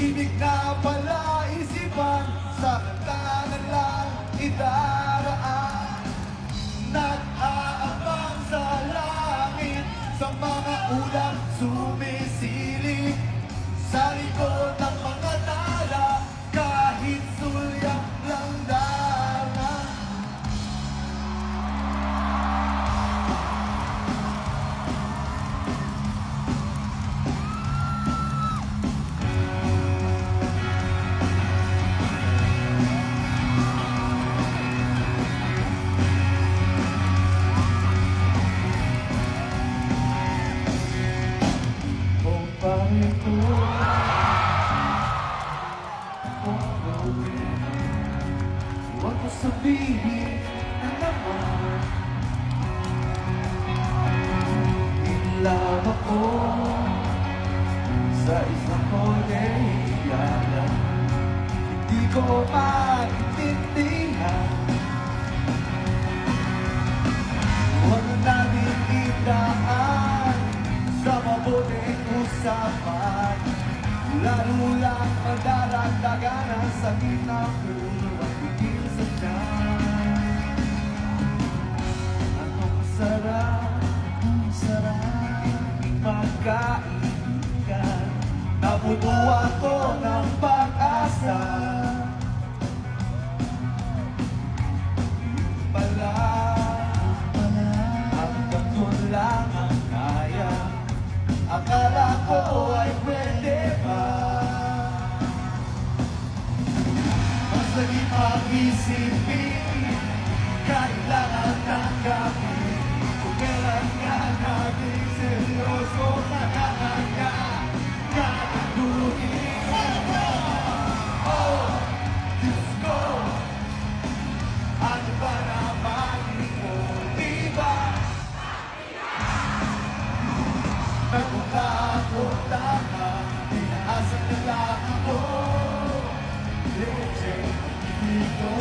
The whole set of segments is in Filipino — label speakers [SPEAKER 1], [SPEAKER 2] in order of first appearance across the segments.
[SPEAKER 1] Ibig na pala isipan, sa kanta na lang idaraan. Nag-aabang sa langit, sa mga ulang sumisilip, sa likod ng mga tala, kahit sulyak lang dagat. Bakit ko huwag ko sabihin na naman in love ako sa isang kolehiala. Hindi ko maintindihan, huwag natin idaan sa mabuting usapan, lalo lang madaragdagan ang sakit ng ulo at bigil sa tiyan. Anong sarap magkaibigan, napuno ako ng pag-asa. Pala hanggang doon lang ang kaya. Akala ko ay pwede pa, basta di mag-isipin, kailangan ng gabi. Kung kailan nga natin seryoso, nakakaya kakaguhin. Oh, Diyos ko, ano ba naman ito, diba? Nagpunta ka, tinaasan na lang ako, leche dito.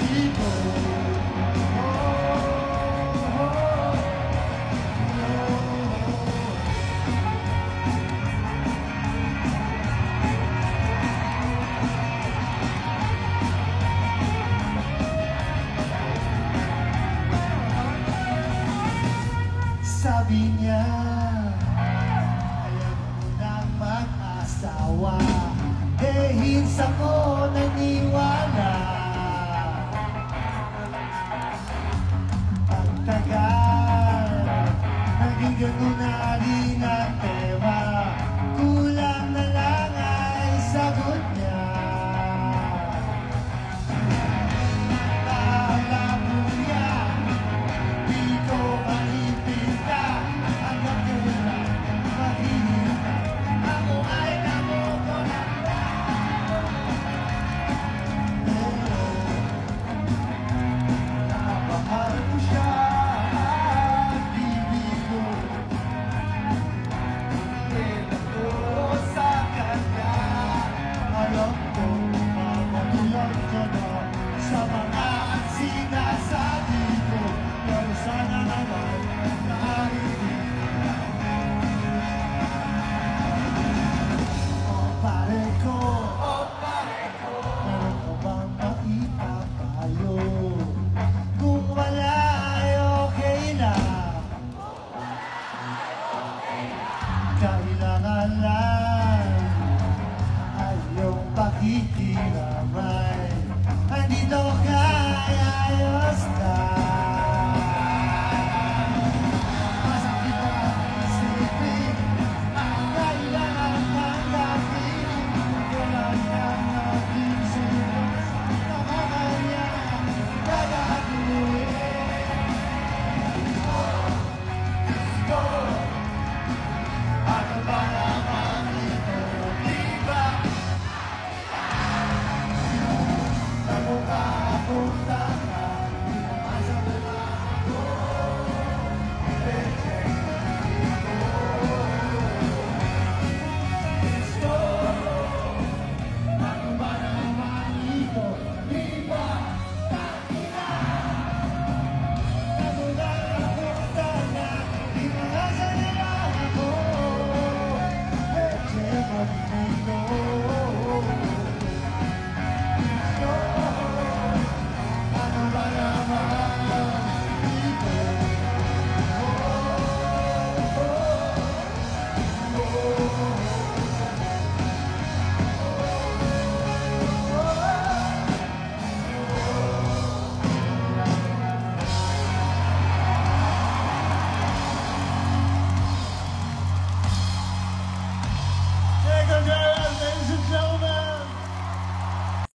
[SPEAKER 1] Dito. Sabi niya, ayaw mo nang mag-asawa, eh hinsa ko naniwala. Ang tagal, naging ganun na rin ang tema, kulang na lang ay sagot niya. Sa mga sinasabi ko, pero sana naman narinig. O pare ko, meron ko bang maipapayo? Kung wala ay okay lang, kailangan lang ay iyong pakikiramay. Andito kaya ayos ka.